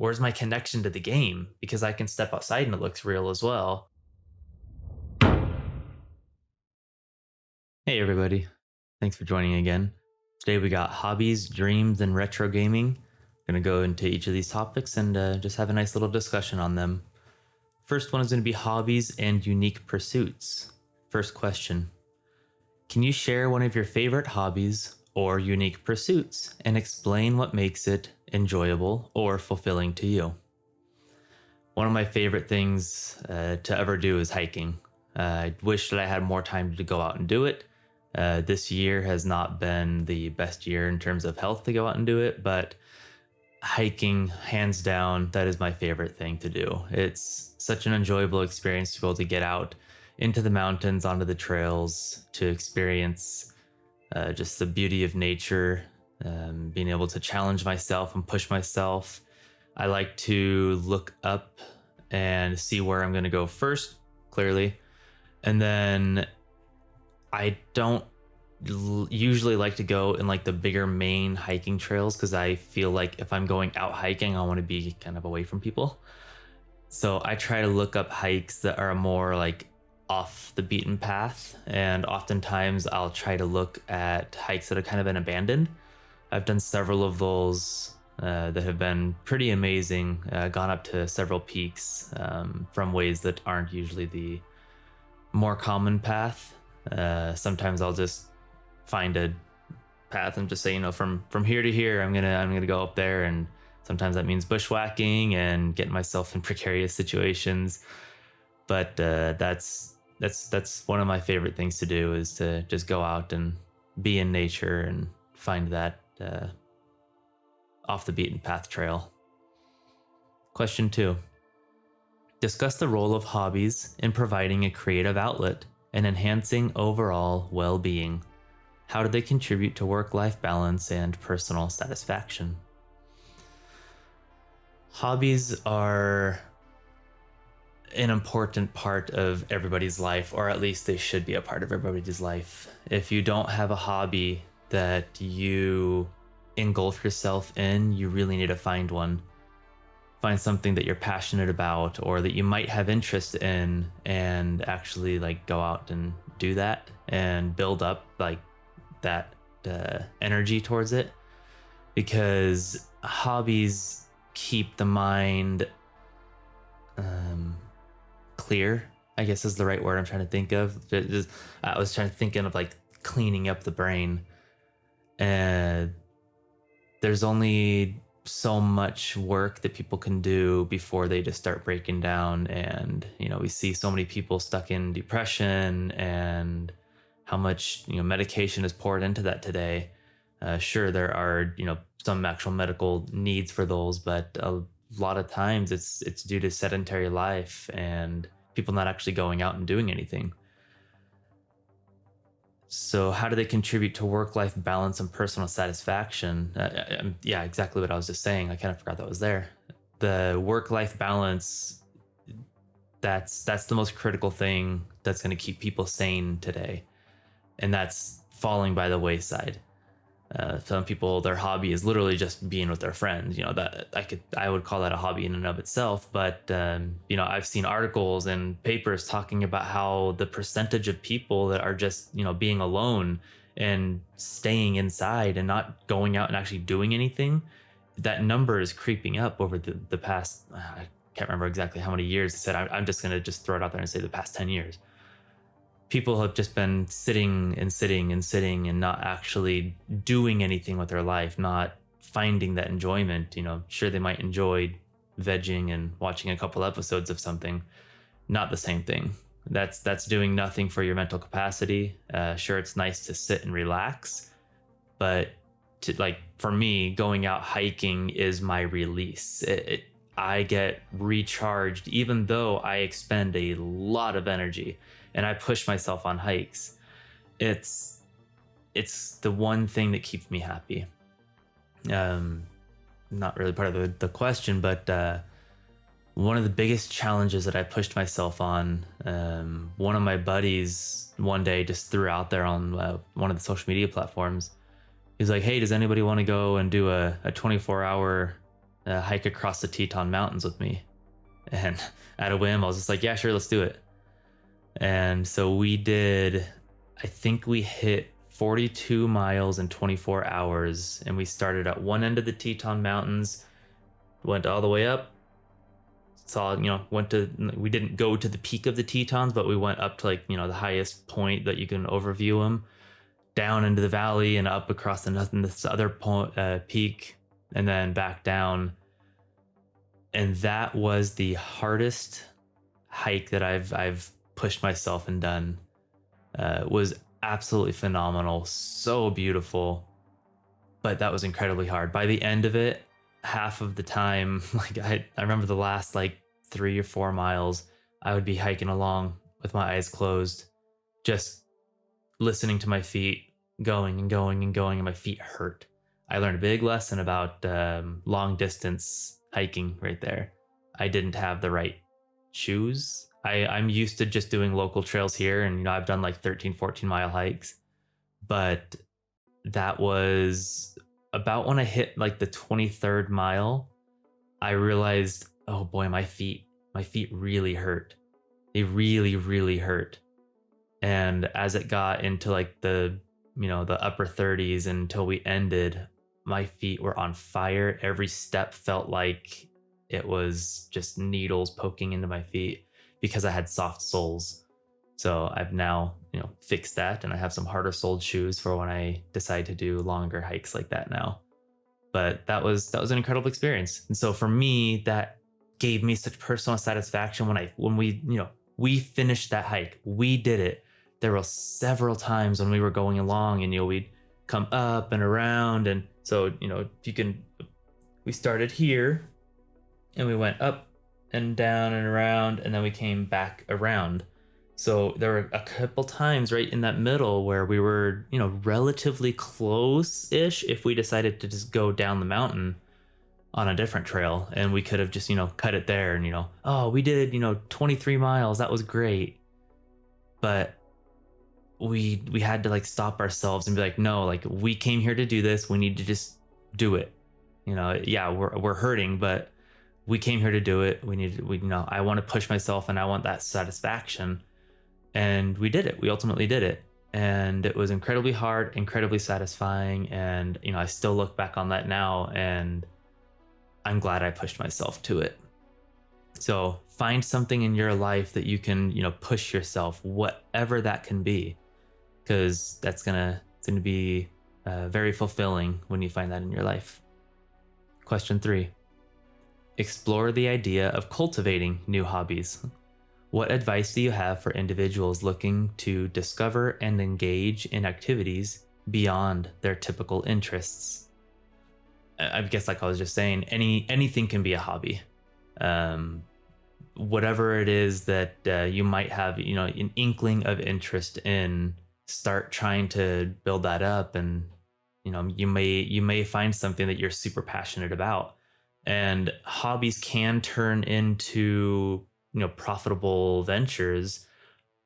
where's my connection to the game? Because I can step outside and it looks real as well. Hey, everybody. Thanks for joining again. Today we got hobbies, dreams, and retro gaming. Going to go into each of these topics and just have a nice little discussion on them. First one is going to be hobbies and unique pursuits. First question: can you share one of your favorite hobbies or unique pursuits and explain what makes it enjoyable or fulfilling to you? One of my favorite things to ever do is hiking. I wish that I had more time to go out and do it. This year has not been the best year in terms of health to go out and do it, but hiking, hands down, that is my favorite thing to do. It's such an enjoyable experience to be able to get out into the mountains, onto the trails, to experience just the beauty of nature, being able to challenge myself and push myself. I like to look up and see where I'm going to go first, clearly. And then I don't usually like to go in like the bigger main hiking trails because I feel like if I'm going out hiking, I want to be kind of away from people. So I try to look up hikes that are more like off the beaten path. And oftentimes I'll try to look at hikes that have kind of been abandoned. I've done several of those that have been pretty amazing, gone up to several peaks from ways that aren't usually the more common path. Sometimes I'll just find a path and just say, from here to here, I'm gonna go up there, and sometimes that means bushwhacking and getting myself in precarious situations. But that's one of my favorite things to do, is to just go out and be in nature and find that off the beaten path trail. Question 2. Discuss the role of hobbies in providing a creative outlet and enhancing overall well-being. How do they contribute to work-life balance and personal satisfaction? Hobbies are an important part of everybody's life, or at least they should be a part of everybody's life. If you don't have a hobby that you engulf yourself in, you really need to find one. Find something that you're passionate about or that you might have interest in, and actually like go out and do that and build up like that energy towards it, because hobbies keep the mind clear, I guess is the right word I'm trying to think of. I was trying to think of like cleaning up the brain, and there's only so much work that people can do before they just start breaking down. And we see so many people stuck in depression, and how much medication is poured into that today. Sure, there are some actual medical needs for those, but a lot of times it's due to sedentary life and people not actually going out and doing anything. So how do they contribute to work-life balance and personal satisfaction? Yeah, exactly what I was just saying. I kind of forgot that was there. The work-life balance, that's the most critical thing that's going to keep people sane today. And that's falling by the wayside. Some people, their hobby is literally just being with their friends. That I would call that a hobby in and of itself. But I've seen articles and papers talking about how the percentage of people that are just being alone and staying inside and not going out and actually doing anything, that number is creeping up over the past. I can't remember exactly how many years. I said I'm just gonna just throw it out there and say the past 10 years. People have just been sitting and not actually doing anything with their life, not finding that enjoyment. Sure, they might enjoy vegging and watching a couple episodes of something. Not the same thing. That's doing nothing for your mental capacity. Sure, it's nice to sit and relax, but for me, going out hiking is my release. I get recharged, even though I expend a lot of energy and I push myself on hikes. It's the one thing that keeps me happy. Not really part of the question, but one of the biggest challenges that I pushed myself on, one of my buddies one day just threw out there on one of the social media platforms. He's like, hey, does anybody want to go and do a 24-hour hike across the Teton Mountains with me. And at a whim, I was just like, yeah, sure, let's do it. And so we did, I think we hit 42 miles in 24 hours. And we started at one end of the Teton Mountains, went all the way up, saw, we didn't go to the peak of the Tetons, but we went up to like, the highest point that you can overview them, down into the valley and up across this other peak, and then back down. And that was the hardest hike that I've pushed myself and done. Was absolutely phenomenal, so beautiful, but that was incredibly hard. By the end of it, half of the time, like I remember the last like 3 or 4 miles, I would be hiking along with my eyes closed, just listening to my feet going and going and going, and my feet hurt. I learned a big lesson about long distance hiking right there. I didn't have the right shoes. I'm used to just doing local trails here, and I've done like 13, 14 mile hikes, but that was about when I hit like the 23rd mile, I realized, oh boy, my feet really hurt. They really, really hurt. And as it got into like the upper 30s until we ended, my feet were on fire. Every step felt like it was just needles poking into my feet because I had soft soles. So I've now, fixed that, and I have some harder soled shoes for when I decide to do longer hikes like that now. But that was an incredible experience. And so for me, that gave me such personal satisfaction when we finished that hike. We did it. There were several times when we were going along, and we'd come up and around, and so we started here and we went up and down and around, and then we came back around. So there were a couple times right in that middle where we were, relatively close-ish if we decided to just go down the mountain on a different trail, and we could have just, cut it there and, oh, we did, 23 miles. That was great. But we had to like stop ourselves and be like, no, like we came here to do this. We need to just do it. Yeah, we're hurting, but we came here to do it. I want to push myself, and I want that satisfaction. And we did it. We ultimately did it. And it was incredibly hard, incredibly satisfying. And, I still look back on that now, and I'm glad I pushed myself to it. So find something in your life that you can, push yourself, whatever that can be, because that's gonna be very fulfilling when you find that in your life. Question 3. Explore the idea of cultivating new hobbies. What advice do you have for individuals looking to discover and engage in activities beyond their typical interests? I guess, like I was just saying, anything can be a hobby. Whatever it is that you might have, an inkling of interest in, start trying to build that up, and you may find something that you're super passionate about. And hobbies can turn into profitable ventures,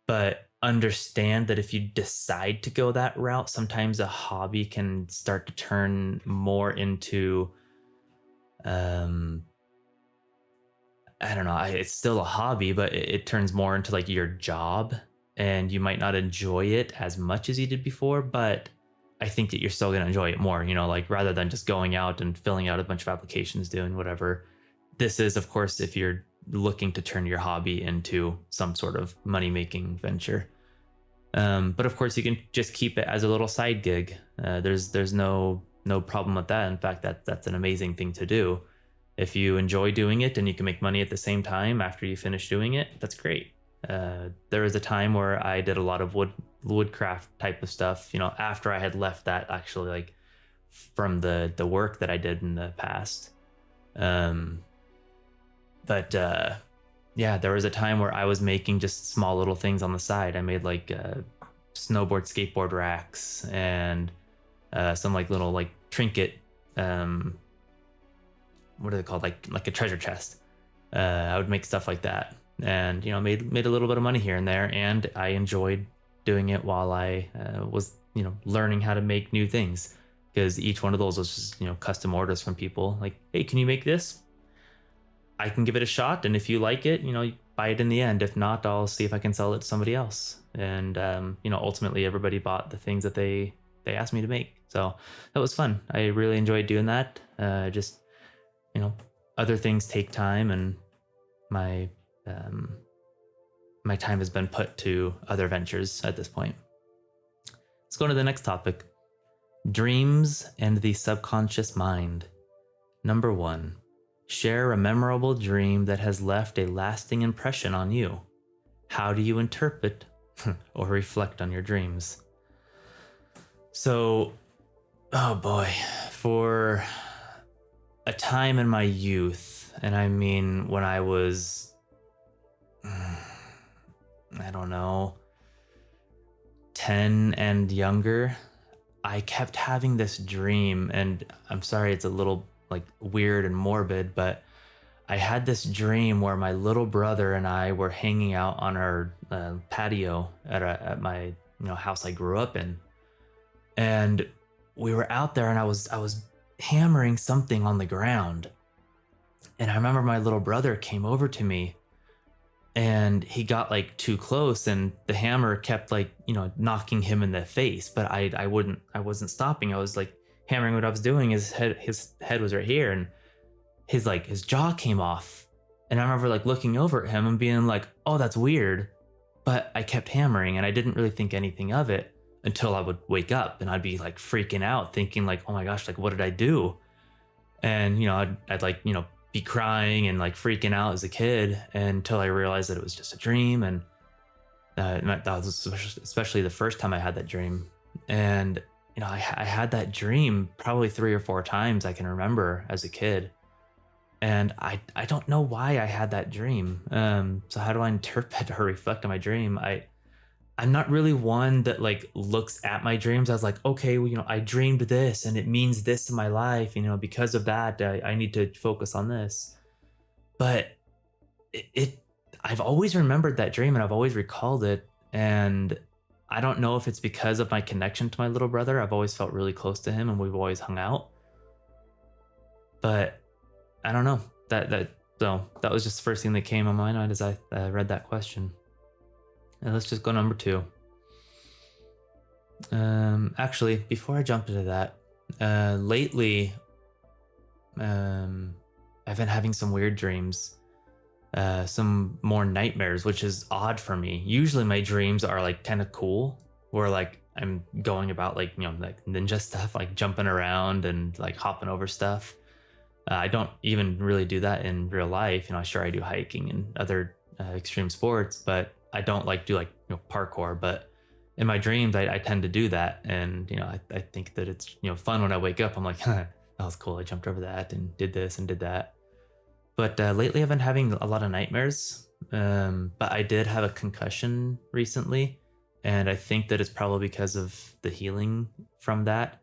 but understand that if you decide to go that route, sometimes a hobby can start to turn more into I don't know, it's still a hobby, but it turns more into like your job, and you might not enjoy it as much as you did before, but I think that you're still going to enjoy it more, like rather than just going out and filling out a bunch of applications, doing whatever. This is, of course, if you're looking to turn your hobby into some sort of money-making venture. But of course, you can just keep it as a little side gig. There's no problem with that. In fact, that's an amazing thing to do. If you enjoy doing it and you can make money at the same time after you finish doing it, that's great. There was a time where I did a lot of woodcraft type of stuff, after I had left that, actually, like from the work that I did in the past. But yeah, there was a time where I was making just small little things on the side. I made like snowboard, skateboard racks, and some like little like trinket, what are they called? Like a treasure chest. I would make stuff like that, and made a little bit of money here and there, and I enjoyed doing it while I was learning how to make new things, because each one of those was just, custom orders from people. Like, hey, can you make this? I can give it a shot, and if you like it, you buy it in the end. If not, I'll see if I can sell it to somebody else. And ultimately, everybody bought the things that they asked me to make. So that was fun. I really enjoyed doing that. Just you know, other things take time, and my my time has been put to other ventures at this point. Let's go to the next topic: dreams and the subconscious mind. Number 1. Share a memorable dream that has left a lasting impression on you. How do you interpret or reflect on your dreams? So, oh boy, for a time in my youth, and I mean when I was, I don't know, 10 and younger, I kept having this dream, and I'm sorry it's a little like weird and morbid, but I had this dream where my little brother and I were hanging out on our patio at my house I grew up in, and we were out there, and I was hammering something on the ground, and I remember my little brother came over to me, and he got like too close, and the hammer kept like knocking him in the face, but I wasn't stopping. I was like hammering what I was doing. His head was right here, and his jaw came off, and I remember like looking over at him and being like, oh, that's weird, but I kept hammering, and I didn't really think anything of it until I would wake up, and I'd be like freaking out, thinking like, oh my gosh, like what did I do? And I'd like be crying and like freaking out as a kid, until I realized that it was just a dream. And that was especially the first time I had that dream. And I had that dream probably 3 or 4 times I can remember as a kid, and I don't know why I had that dream. So how do I interpret or reflect on my dream? I'm not really one that like looks at my dreams as like, okay, well, I dreamed this and it means this in my life, because of that, I need to focus on this. But I've always remembered that dream, and I've always recalled it. And I don't know if it's because of my connection to my little brother. I've always felt really close to him, and we've always hung out. But I don't know. That was just the first thing that came to my mind as I read that question. And let's just go number 2. Actually, before I jump into that, lately, I've been having some weird dreams, some more nightmares, which is odd for me. Usually my dreams are like kind of cool, where like I'm going about like, like ninja stuff, like jumping around and like hopping over stuff. I don't even really do that in real life. Sure, I do hiking and other extreme sports, but I don't like do like parkour. But in my dreams, I tend to do that, and I think that it's fun when I wake up. I'm like, that was cool. I jumped over that and did this and did that. But lately, I've been having a lot of nightmares. But I did have a concussion recently, and I think that it's probably because of the healing from that.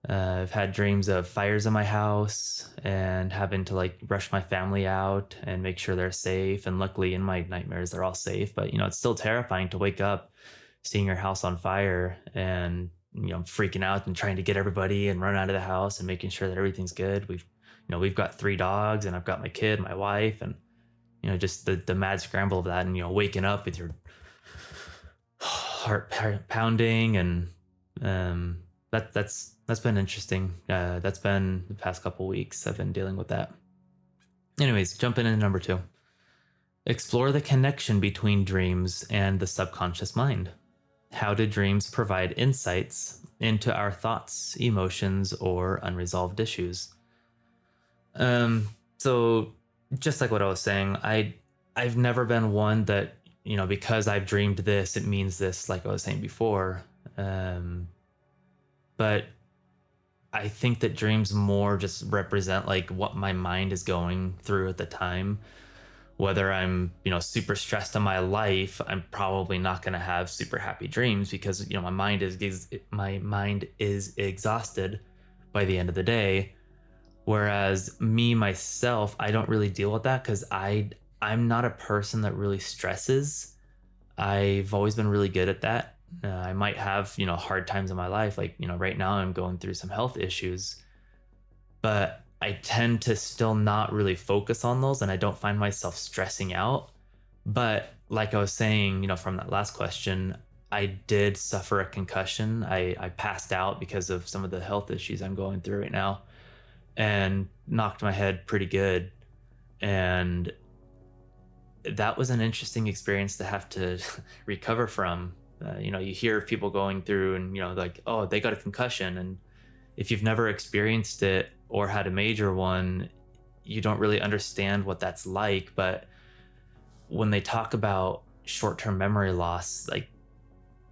I've had dreams of fires in my house and having to like rush my family out and make sure they're safe. And luckily in my nightmares, they're all safe. But, it's still terrifying to wake up, seeing your house on fire, and, freaking out and trying to get everybody and run out of the house and making sure that everything's good. We've got 3 dogs, and I've got my kid, my wife, and, just the mad scramble of that, and, waking up with your heart pounding, and, that's been interesting. That's been the past couple weeks. I've been dealing with that. Anyways, jumping into number 2. Explore the connection between dreams and the subconscious mind. How do dreams provide insights into our thoughts, emotions, or unresolved issues? So just like what I was saying, I've never been one that, because I've dreamed this, it means this, like I was saying before. But I think that dreams more just represent like what my mind is going through at the time. Whether I'm, super stressed in my life, I'm probably not going to have super happy dreams, because, my mind is exhausted by the end of the day. Whereas me, myself, I don't really deal with that, because I'm not a person that really stresses. I've always been really good at that. I might have, hard times in my life. Like, right now I'm going through some health issues, but I tend to still not really focus on those and I don't find myself stressing out. But like I was saying, from that last question, I did suffer a concussion. I passed out because of some of the health issues I'm going through right now and knocked my head pretty good. And that was an interesting experience to have to recover from. You hear of people going through and, like, oh, they got a concussion. And if you've never experienced it or had a major one, you don't really understand what that's like. But when they talk about short-term memory loss, like,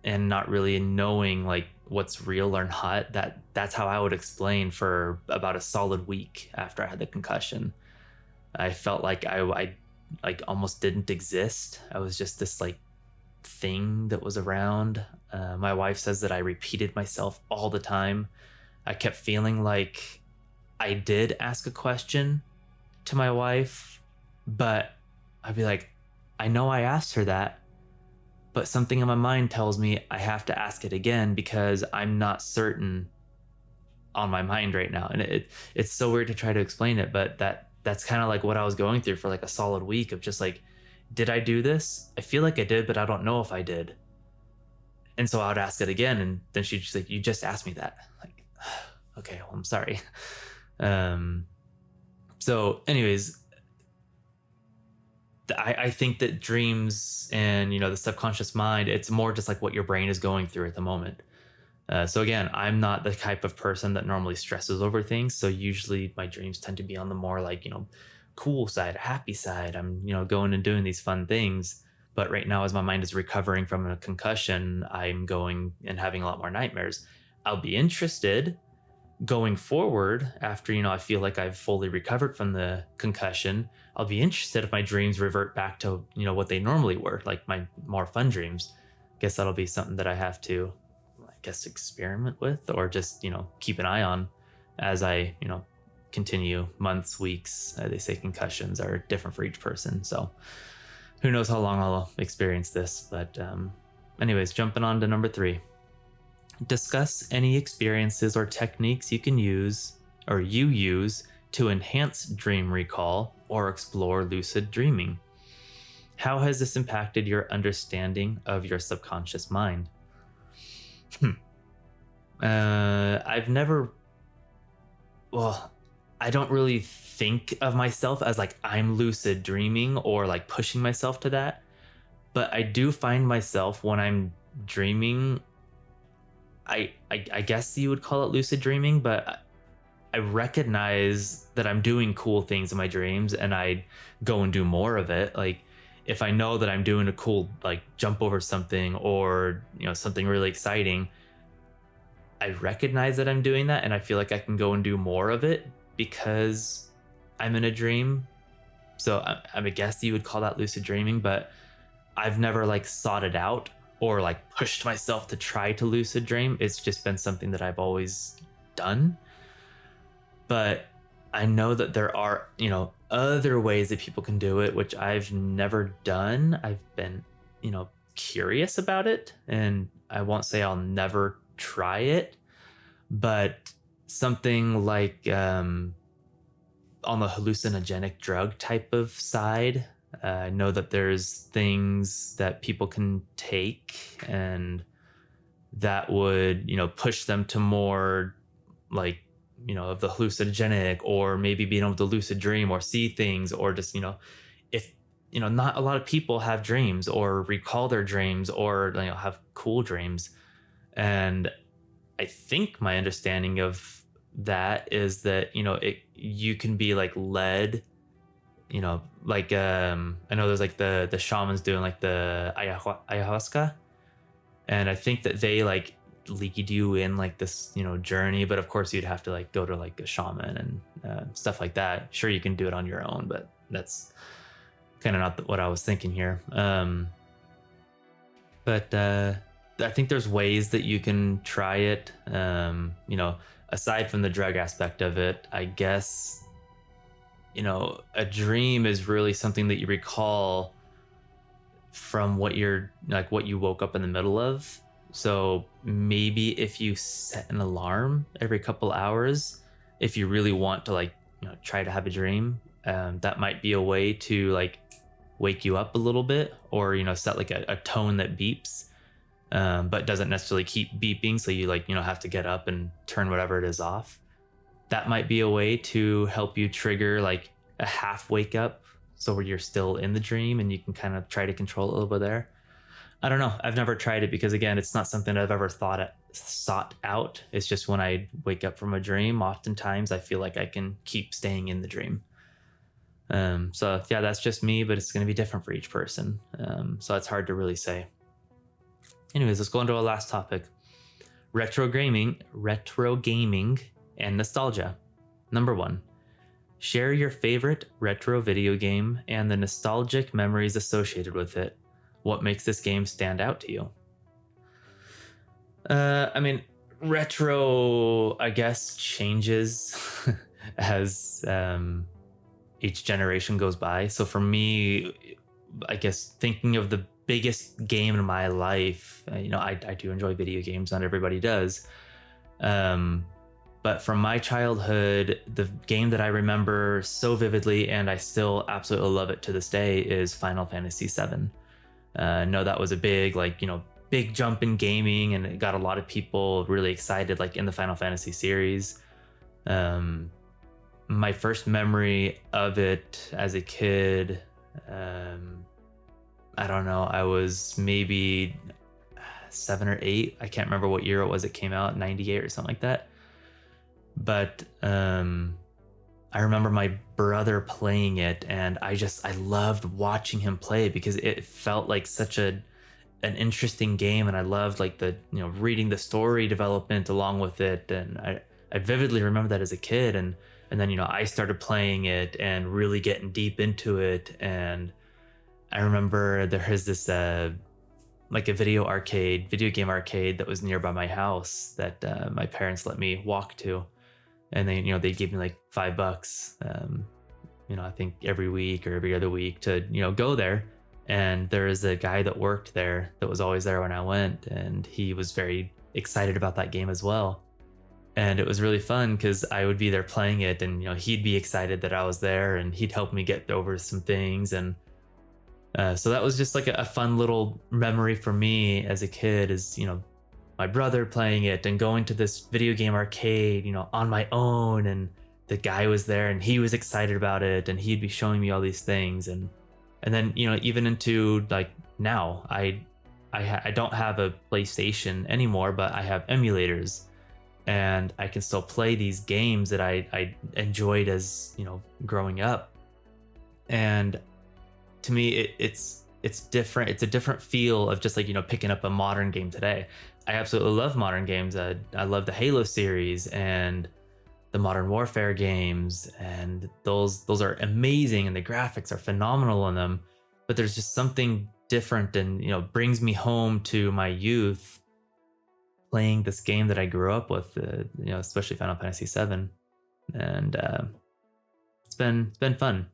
and not really knowing like what's real or not, that's how I would explain for about a solid week after I had the concussion. I felt like I like almost didn't exist. I was just this like thing that was around. My wife says that I repeated myself all the time. I kept feeling like I did ask a question to my wife, but I'd be like, I know I asked her that, but something in my mind tells me I have to ask it again because I'm not certain on my mind right now. And it's so weird to try to explain it, but that's kind of like what I was going through for like a solid week of just like, did I do this? I feel like I did, but I don't know if I did. And so I would ask it again, and then she'd just like, you just asked me that. Like, okay, well, I'm sorry. So anyways, I think that dreams and, the subconscious mind, it's more just like what your brain is going through at the moment. So again, I'm not the type of person that normally stresses over things. So usually my dreams tend to be on the more like, cool side, happy side. I'm, going and doing these fun things. But right now, as my mind is recovering from a concussion, I'm going and having a lot more nightmares. I'll be interested going forward after, I feel like I've fully recovered from the concussion. I'll be interested if my dreams revert back to, what they normally were, like my more fun dreams. Guess that'll be something that I have to, I guess, experiment with or just, keep an eye on as I, continue months, weeks. They say concussions are different for each person. So who knows how long I'll experience this. But anyways, jumping on to number 3. Discuss any experiences or techniques you can use or you use to enhance dream recall or explore lucid dreaming. How has this impacted your understanding of your subconscious mind? I've never, well, I don't really think of myself as like I'm lucid dreaming or like pushing myself to that. But I do find myself when I'm dreaming, I guess you would call it lucid dreaming, but I recognize that I'm doing cool things in my dreams and I go and do more of it. Like if I know that I'm doing a cool like jump over something or something really exciting, I recognize that I'm doing that and I feel like I can go and do more of it because I'm in a dream. So I guess you would call that lucid dreaming, but I've never like sought it out or like pushed myself to try to lucid dream. It's just been something that I've always done. But I know that there are, other ways that people can do it, which I've never done. I've been, curious about it, and I won't say I'll never try it, but something like on the hallucinogenic drug type of side, I know that there's things that people can take and that would, push them to more like, of the hallucinogenic or maybe being able to lucid dream or see things or just, if, not a lot of people have dreams or recall their dreams or, have cool dreams. And I think my understanding of that is that, you can be like led, like I know there's like the shamans doing like the ayahuasca, and I think that they like lead you in like this journey, but of course you'd have to like go to like a shaman and stuff like that. Sure, you can do it on your own, but that's kind of not what I was thinking here. But I think there's ways that you can try it. Aside from the drug aspect of it, I guess, a dream is really something that you recall from what you're like, what you woke up in the middle of. So maybe if you set an alarm every couple hours, if you really want to like, try to have a dream, that might be a way to like wake you up a little bit, or set like a tone that beeps, but doesn't necessarily keep beeping. So you like, have to get up and turn whatever it is off. That might be a way to help you trigger like a half wake up. So where you're still in the dream and you can kind of try to control it a little bit there. I don't know. I've never tried it because again, it's not something I've ever sought out. It's just when I wake up from a dream, oftentimes I feel like I can keep staying in the dream. So yeah, that's just me, but it's going to be different for each person. So it's hard to really say. Anyways, let's go into our last topic. Retro gaming, and nostalgia. Number 1, share your favorite retro video game and the nostalgic memories associated with it. What makes this game stand out to you? I mean, retro, I guess, changes as each generation goes by. So for me, I guess thinking of the biggest game in my life, I do enjoy video games. Not everybody does. But from my childhood, the game that I remember so vividly, and I still absolutely love it to this day, is Final Fantasy VII. No, that was a big, big jump in gaming, and it got a lot of people really excited, like in the Final Fantasy series. My first memory of it as a kid, I don't know, I was maybe 7 or 8. I can't remember what year it was. It came out, 98 or something like that. But I remember my brother playing it, and I loved watching him play because it felt like such an interesting game, and I loved like the reading the story development along with it, and I vividly remember that as a kid, and then I started playing it and really getting deep into it, and I remember there is this like a video game arcade that was nearby my house that my parents let me walk to. And then, they gave me like $5, I think every week or every other week to, go there. And there is a guy that worked there that was always there when I went. And he was very excited about that game as well. And it was really fun because I would be there playing it, and, he'd be excited that I was there, and he'd help me get over some things. And so that was just like a fun little memory for me as a kid, is, my brother playing it and going to this video game arcade, on my own, and the guy was there and he was excited about it, and he'd be showing me all these things, and then even into like now, I don't have a PlayStation anymore, but I have emulators, and I can still play these games that I enjoyed as growing up, and to me it's different. It's a different feel of just like picking up a modern game today. I absolutely love modern games. I love the Halo series and the Modern Warfare games, and those are amazing, and the graphics are phenomenal in them. But there's just something different, and brings me home to my youth playing this game that I grew up with, especially Final Fantasy VII, and it's been fun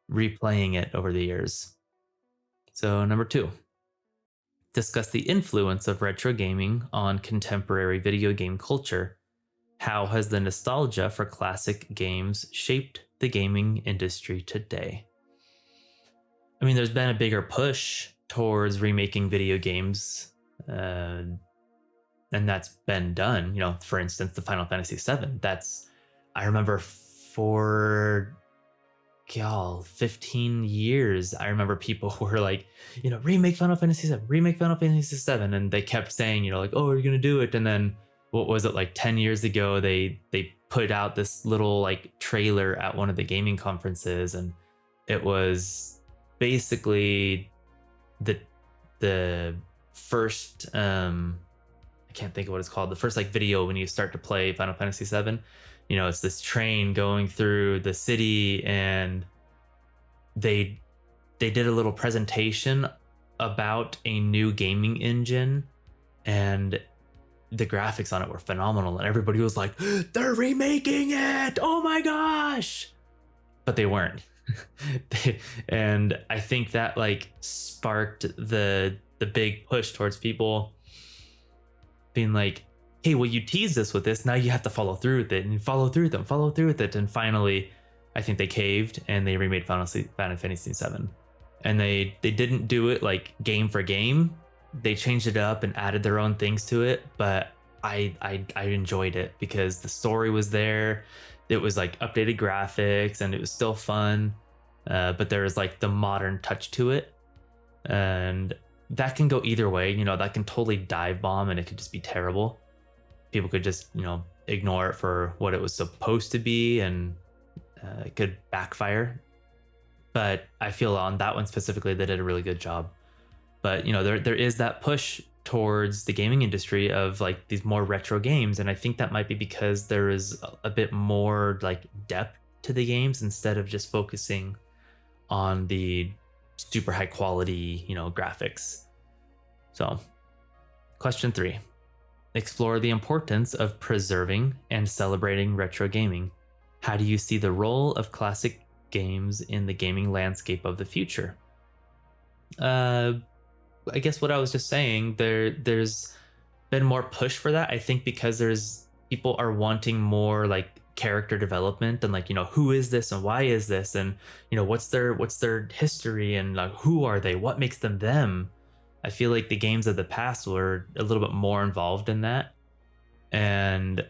replaying it over the years. So number 2. Discuss the influence of retro gaming on contemporary video game culture. How has the nostalgia for classic games shaped the gaming industry today? I mean, there's been a bigger push towards remaking video games, and that's been done. For instance, the Final Fantasy VII. I remember for 15 years, I remember people were like, remake Final Fantasy VII, and they kept saying, like, oh, we're gonna do it. And then what was it, like 10 years ago, they put out this little like trailer at one of the gaming conferences, and it was basically the first I can't think of what it's called, the first like video when you start to play Final Fantasy VII. It's this train going through the city, and they did a little presentation about a new gaming engine, and the graphics on it were phenomenal, and everybody was like, they're remaking it, oh my gosh, but they weren't. And I think that like sparked the the big push towards people being like, hey, well, you teased us with this, now you have to follow through with it, and follow through with it. And finally, I think they caved and they remade Final Fantasy 7. And they didn't do it like game for game. They changed it up and added their own things to it, but I enjoyed it because the story was there. It was like updated graphics and it was still fun, but there was like the modern touch to it, and that can go either way. You know, that can totally dive bomb and it could just be terrible. People could just, you know, ignore it for what it was supposed to be, and it could backfire. But I feel on that one specifically, they did a really good job. But, you know, there is that push towards the gaming industry of like these more retro games. And I think that might be because there is a bit more like depth to the games instead of just focusing on the super high quality, you know, graphics. So, question 3. Explore the importance of preserving and celebrating retro gaming. How do you see the role of classic games in the gaming landscape of the future? I guess what I was just saying, there's been more push for that. I think because there's people are wanting more like character development and like, you know, who is this and why is this, and you know, what's their history and like who are they? What makes them them? I feel like the games of the past were a little bit more involved in that. And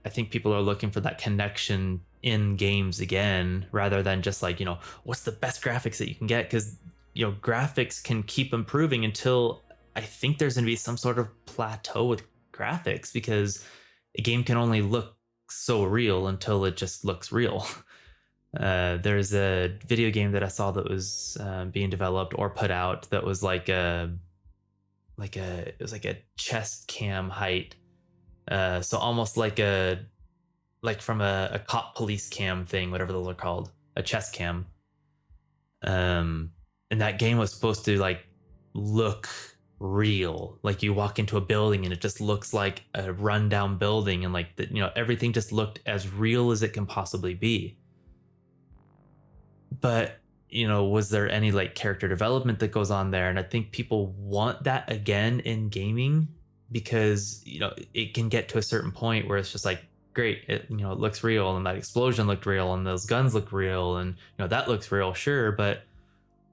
I think people are looking for that connection in games again, rather than just like, you know, what's the best graphics that you can get? Because, you know, graphics can keep improving until I think there's going to be some sort of plateau with graphics, because a game can only look so real until it just looks real. There's a video game that I saw that was being developed or put out that was like it was like a chest cam height. So almost like from a cop police cam thing, whatever those are called, a chest cam. And that game was supposed to like look real. Like you walk into a building and it just looks like a rundown building, and like you know, everything just looked as real as it can possibly be. But, you know, was there any like character development that goes on there? And I think people want that again in gaming, because, you know, it can get to a certain point where it's just like, great, it, you know, it looks real, and that explosion looked real, and those guns look real, and you know, that looks real, sure, but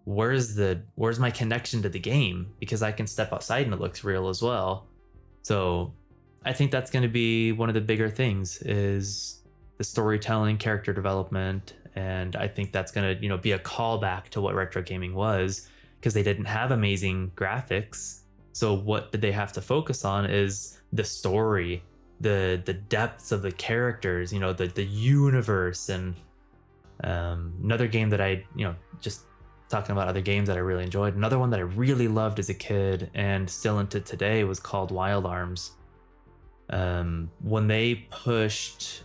where's my connection to the game? Because I can step outside and it looks real as well. So I think that's going to be one of the bigger things, is the storytelling, character development. And I think that's going to, you know, be a callback to what retro gaming was, because they didn't have amazing graphics. So what did they have to focus on is the story, the depths of the characters, you know, the universe. And another game that I, you know, just talking about other games that I really enjoyed, another one that I really loved as a kid and still into today was called Wild Arms. When they pushed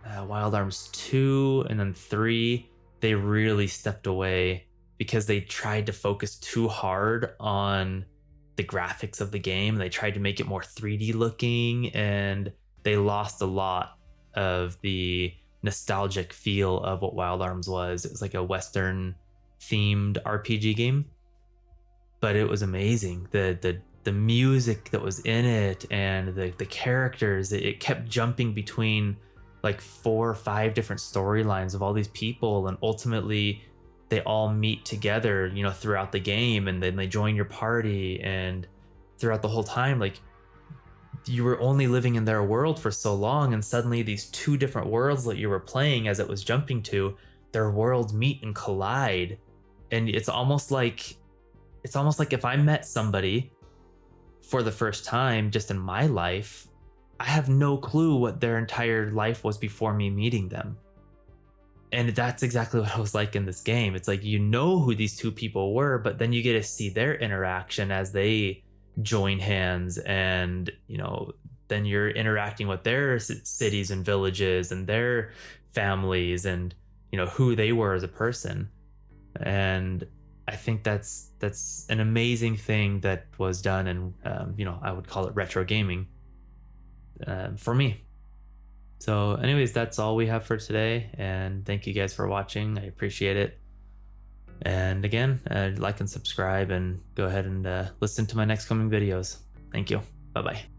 Wild Arms 2 and then 3, they really stepped away because they tried to focus too hard on the graphics of the game. They tried to make it more 3D looking, and they lost a lot of the nostalgic feel of what Wild Arms was. It was like a Western themed RPG game, but it was amazing. The music that was in it and the characters, it kept jumping between like 4 or 5 different storylines of all these people, and ultimately they all meet together, you know, throughout the game, and then they join your party, and throughout the whole time, like, you were only living in their world for so long, and suddenly these 2 different worlds that you were playing as it was jumping to, their worlds meet and collide. And it's almost like if I met somebody for the first time just in my life, I have no clue what their entire life was before me meeting them. And that's exactly what it was like in this game. It's like, you know who these 2 people were, but then you get to see their interaction as they join hands, and, you know, then you're interacting with their cities and villages and their families, and, you know, who they were as a person. And I think that's an amazing thing that was done, and you know, I would call it retro gaming for me. So anyways, that's all we have for today, and thank you guys for watching. I appreciate it. And again, like and subscribe, and go ahead and listen to my next coming videos. Thank you. Bye bye.